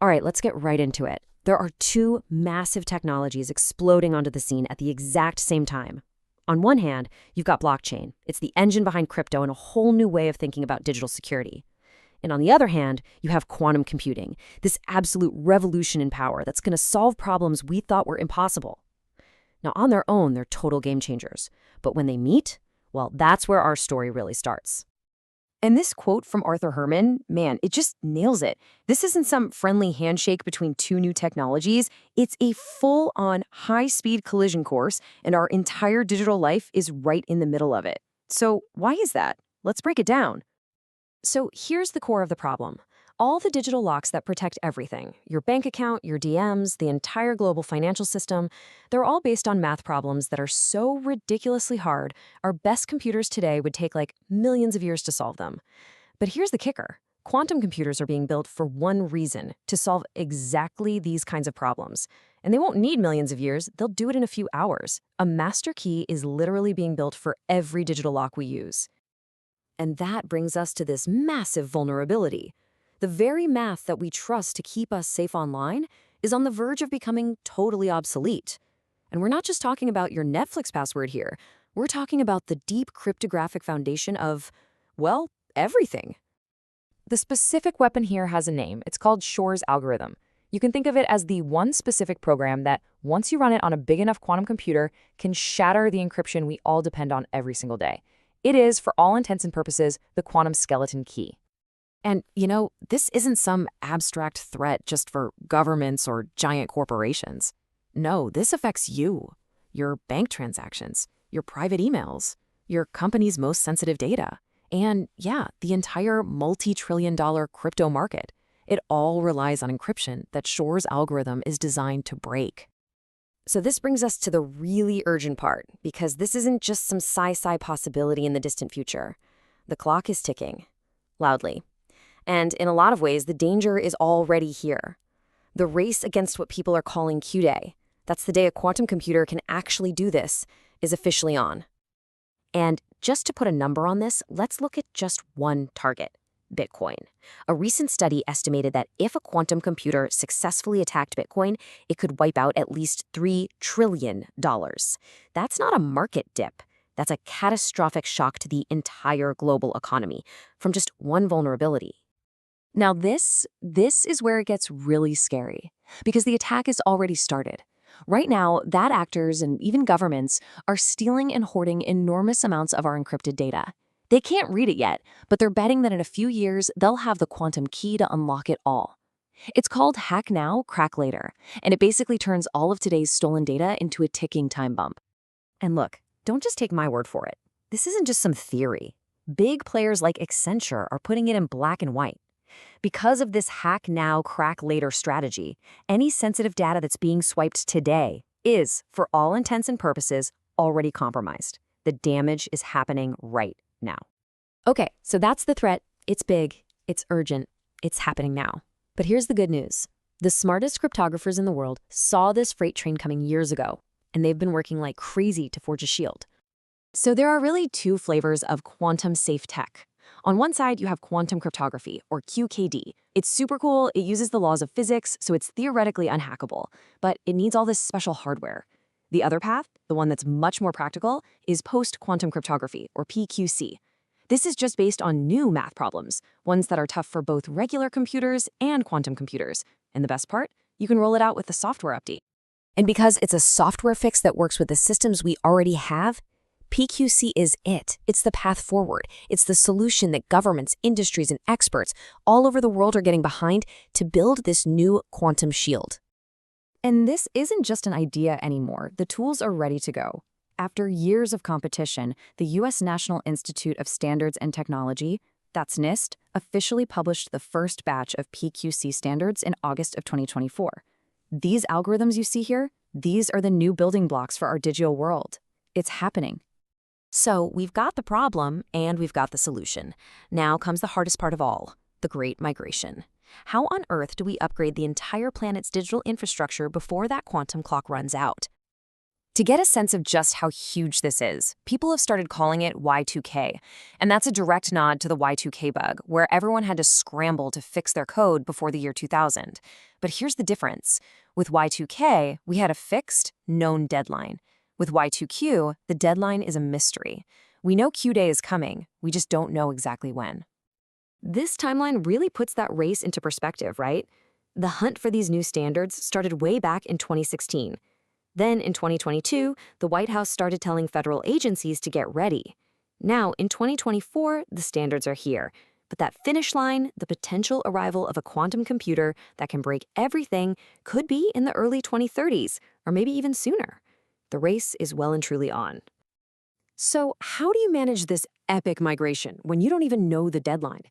All right, let's get right into it. There are two massive technologies exploding onto the scene at the exact same time. On one hand, you've got blockchain. It's the engine behind crypto and a whole new way of thinking about digital security. And on the other hand, you have quantum computing, this absolute revolution in power that's going to solve problems we thought were impossible. Now, on their own, they're total game changers. But when they meet, well, that's where our story really starts. And this quote from Arthur Herman, man, it just nails it. This isn't some friendly handshake between two new technologies. It's a full-on high-speed collision course, and our entire digital life is right in the middle of it. So why is that? Let's break it down. So here's the core of the problem. All the digital locks that protect everything, your bank account, your DMs, the entire global financial system, they're all based on math problems that are so ridiculously hard, our best computers today would take like millions of years to solve them. But here's the kicker. Quantum computers are being built for one reason, to solve exactly these kinds of problems. And they won't need millions of years, they'll do it in a few hours. A master key is literally being built for every digital lock we use. And that brings us to this massive vulnerability. The very math that we trust to keep us safe online is on the verge of becoming totally obsolete. And we're not just talking about your Netflix password here. We're talking about the deep cryptographic foundation of, well, everything. The specific weapon here has a name. It's called Shor's algorithm. You can think of it as the one specific program that, once you run it on a big enough quantum computer, can shatter the encryption we all depend on every single day. It is, for all intents and purposes, the quantum skeleton key. And, this isn't some abstract threat just for governments or giant corporations. No, this affects you, your bank transactions, your private emails, your company's most sensitive data, and, yeah, the entire multi-trillion-dollar crypto market. It all relies on encryption that Shor's algorithm is designed to break. So this brings us to the really urgent part, because this isn't just some sci-fi possibility in the distant future. The clock is ticking, loudly. And in a lot of ways, the danger is already here. The race against what people are calling Q-Day, that's the day a quantum computer can actually do this, is officially on. And just to put a number on this, let's look at just one target, Bitcoin. A recent study estimated that if a quantum computer successfully attacked Bitcoin, it could wipe out at least $3 trillion. That's not a market dip. That's a catastrophic shock to the entire global economy from just one vulnerability. Now this is where it gets really scary, because the attack has already started. Right now, bad actors and even governments are stealing and hoarding enormous amounts of our encrypted data. They can't read it yet, but they're betting that in a few years, they'll have the quantum key to unlock it all. It's called Hack Now, Crack Later, and it basically turns all of today's stolen data into a ticking time bomb. And look, don't just take my word for it. This isn't just some theory. Big players like Accenture are putting it in black and white. Because of this hack now, crack later strategy, any sensitive data that's being swiped today is, for all intents and purposes, already compromised. The damage is happening right now. Okay, so that's the threat. It's big, it's urgent, it's happening now. But here's the good news. The smartest cryptographers in the world saw this freight train coming years ago, and they've been working like crazy to forge a shield. So there are really two flavors of quantum-safe tech. On one side, you have quantum cryptography, or QKD. It's super cool, it uses the laws of physics, so it's theoretically unhackable, but it needs all this special hardware. The other path, the one that's much more practical, is post-quantum cryptography, or PQC. This is just based on new math problems, ones that are tough for both regular computers and quantum computers. And the best part? You can roll it out with a software update. And because it's a software fix that works with the systems we already have, PQC is it. It's the path forward. It's the solution that governments, industries, and experts all over the world are getting behind to build this new quantum shield. And this isn't just an idea anymore. The tools are ready to go. After years of competition, the U.S. National Institute of Standards and Technology, that's NIST, officially published the first batch of PQC standards in August of 2024. These algorithms you see here, these are the new building blocks for our digital world. It's happening. So we've got the problem and we've got the solution. Now comes the hardest part of all, the Great Migration. How on earth do we upgrade the entire planet's digital infrastructure before that quantum clock runs out? To get a sense of just how huge this is, people have started calling it Y2K, and that's a direct nod to the Y2K bug, where everyone had to scramble to fix their code before the year 2000. But here's the difference. With Y2K, we had a fixed, known deadline. With Y2Q, the deadline is a mystery. We know Q Day is coming, we just don't know exactly when. This timeline really puts that race into perspective, right? The hunt for these new standards started way back in 2016. Then, in 2022, the White House started telling federal agencies to get ready. Now, in 2024, the standards are here. But that finish line, the potential arrival of a quantum computer that can break everything, could be in the early 2030s, or maybe even sooner. The race is well and truly on. So, how do you manage this epic migration when you don't even know the deadline?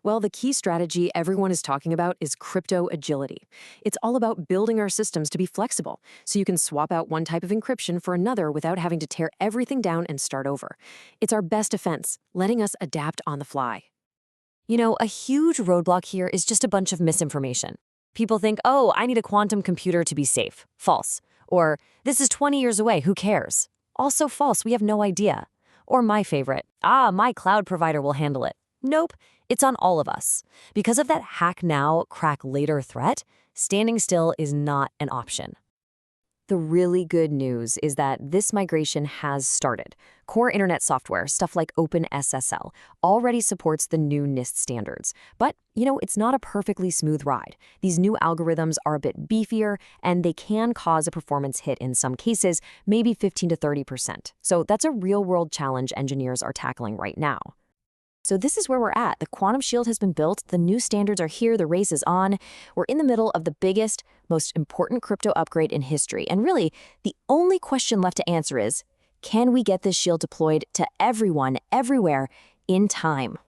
Well, the key strategy everyone is talking about is crypto agility. It's all about building our systems to be flexible, so you can swap out one type of encryption for another without having to tear everything down and start over. It's our best defense, letting us adapt on the fly. A huge roadblock here is just a bunch of misinformation. People think, oh, I need a quantum computer to be safe. False. Or, this is 20 years away, who cares? Also false, we have no idea. Or my favorite, my cloud provider will handle it. Nope, it's on all of us. Because of that hack now, crack later threat, standing still is not an option. The really good news is that this migration has started. Core internet software, stuff like OpenSSL, already supports the new NIST standards. But, it's not a perfectly smooth ride. These new algorithms are a bit beefier, and they can cause a performance hit in some cases, maybe 15 to 30%. So that's a real-world challenge engineers are tackling right now. So this is where we're at. The quantum shield has been built, the new standards are here, the race is on. We're in the middle of the biggest, most important crypto upgrade in history. And really, the only question left to answer is, can we get this shield deployed to everyone, everywhere, in time?